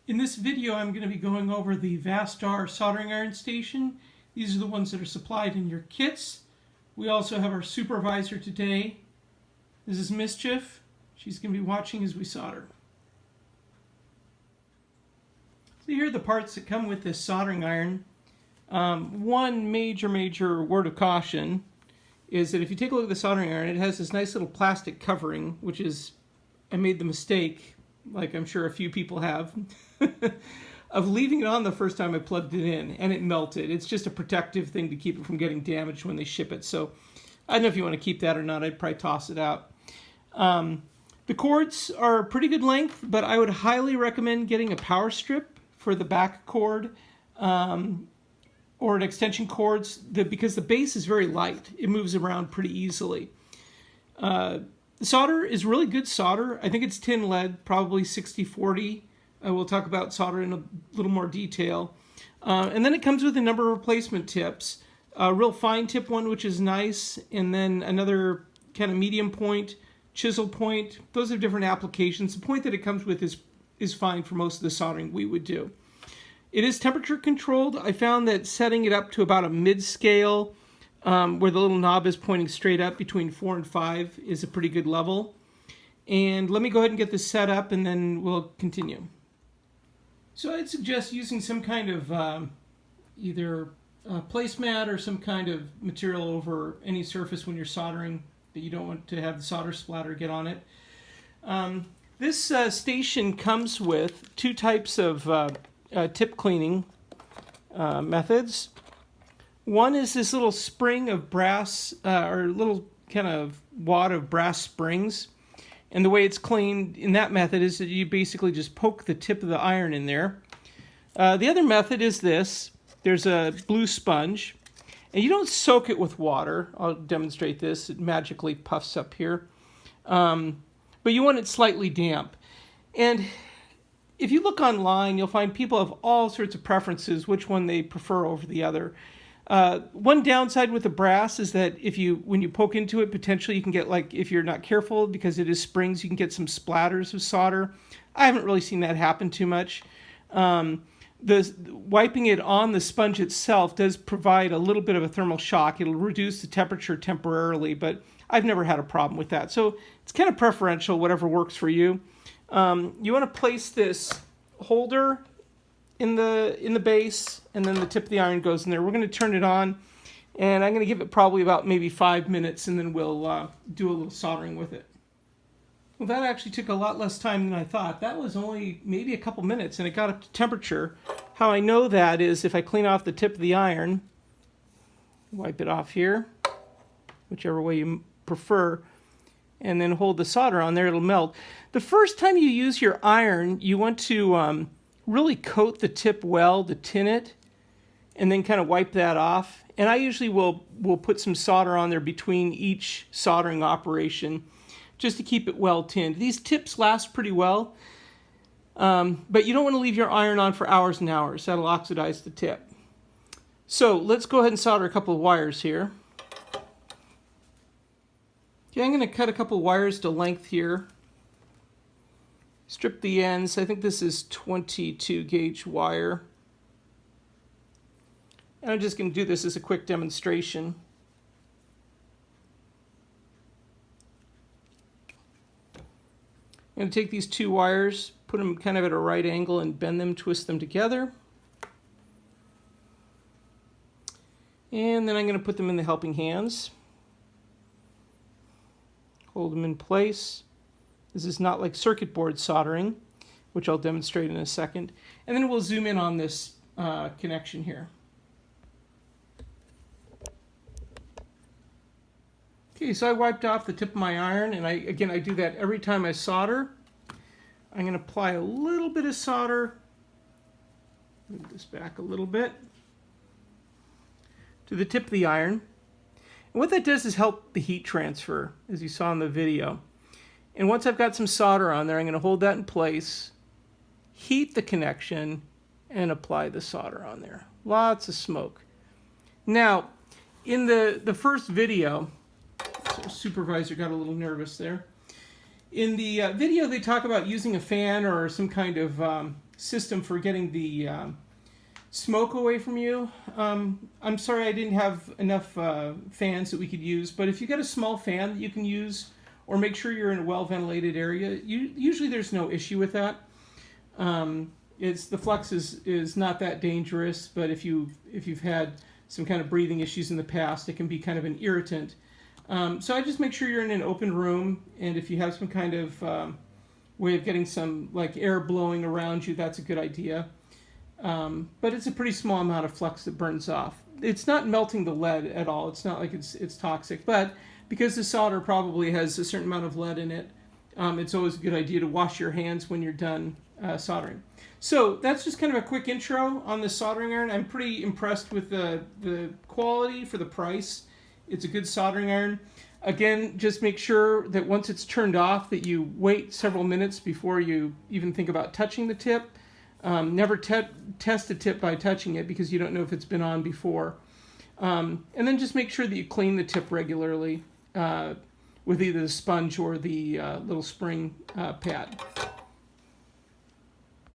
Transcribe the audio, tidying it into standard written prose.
In this video, I'm going to be going over the Vastar soldering iron station. These are the ones that are supplied in your kits. We also have our supervisor today. This is Mischief. She's going to be watching as we solder. So here are the parts that come with this soldering iron. One major word of caution is that if you take a look at the soldering iron, it has this nice little plastic covering, which is, I made the mistake, like I'm sure a few people have, of leaving it on the first time I plugged it in, and it melted. It's just a protective thing to keep it from getting damaged when they ship it. So I don't know if you want to keep that or not. I'd probably toss it out. The cords are a pretty good length, but I would highly recommend getting a power strip for the back cord or an extension cords because the base is very light. It moves around pretty easily. The solder is really good solder. I think it's tin lead, probably 60-40. We'll talk about solder in a little more detail. And then it comes with a number of replacement tips. A real fine tip one, which is nice, and then another kind of medium point, chisel point. Those are different applications. The point that it comes with is fine for most of the soldering we would do. It is temperature controlled. I found that setting it up to about a mid-scale, where the little knob is pointing straight up between 4 and 5 is a pretty good level. And let me go ahead and get this set up and then we'll continue. So I'd suggest using some kind of either placemat or some kind of material over any surface when you're soldering that you don't want to have the solder splatter get on it. This station comes with two types of tip cleaning methods. One is this little spring of brass, or little kind of wad of brass springs. And the way it's cleaned in that method is that you basically just poke the tip of the iron in there. The other method is this. There's a blue sponge. And you don't soak it with water. I'll demonstrate this. It magically puffs up here. But you want it slightly damp. And if you look online, you'll find people have all sorts of preferences, which one they prefer over the other. One downside with the brass is that when you poke into it, potentially you can get, like, if you're not careful, because it is springs, you can get some splatters of solder. I haven't really seen that happen too much. Wiping it on the sponge itself does provide a little bit of a thermal shock. It'll reduce the temperature temporarily, but I've never had a problem with that. So it's kind of preferential, whatever works for you. You want to place this holder in the base, and then the tip of the iron goes in there. We're going to turn it on, and I'm going to give it probably about maybe 5 minutes, and then we'll do a little soldering with it. Well, that actually took a lot less time than I thought. That was only maybe a couple minutes, and it got up to temperature. How I know that is if I clean off the tip of the iron, wipe it off here, whichever way you prefer, and then hold the solder on there, it'll melt. The first time you use your iron, you want to really coat the tip well to tin it, and then kind of wipe that off. And I usually will put some solder on there between each soldering operation just to keep it well tinned. These tips last pretty well, but you don't want to leave your iron on for hours and hours. That'll oxidize the tip. So let's go ahead and solder a couple of wires here. Okay, I'm going to cut a couple of wires to length here. Strip the ends. I think this is 22 gauge wire. And I'm just going to do this as a quick demonstration. I'm going to take these two wires, put them kind of at a right angle and bend them, twist them together. And then I'm going to put them in the helping hands. Hold them in place. This is not like circuit board soldering, which I'll demonstrate in a second. And then we'll zoom in on this connection here. Okay, so I wiped off the tip of my iron, and I do that every time I solder. I'm going to apply a little bit of solder, move this back a little bit, to the tip of the iron. And what that does is help the heat transfer, as you saw in the video. And once I've got some solder on there, I'm going to hold that in place, heat the connection, and apply the solder on there. Lots of smoke. Now, in the first video, so supervisor got a little nervous there. In the video, they talk about using a fan or some kind of system for getting the smoke away from you. I'm sorry I didn't have enough fans that we could use, but if you got a small fan that you can use, or make sure you're in a well-ventilated area, usually there's no issue with that. The flux is not that dangerous, but if you've had some kind of breathing issues in the past, it can be kind of an irritant. So I just make sure you're in an open room, and if you have some kind of way of getting some like air blowing around you, that's a good idea. But it's a pretty small amount of flux that burns off. It's not melting the lead at all. It's not like it's toxic, but because the solder probably has a certain amount of lead in it, it's always a good idea to wash your hands when you're done soldering. So that's just kind of a quick intro on the soldering iron. I'm pretty impressed with the quality for the price. It's a good soldering iron. Again, just make sure that once it's turned off that you wait several minutes before you even think about touching the tip. Never test the tip by touching it because you don't know if it's been on before. And then just make sure that you clean the tip regularly with either the sponge or the little spring pad.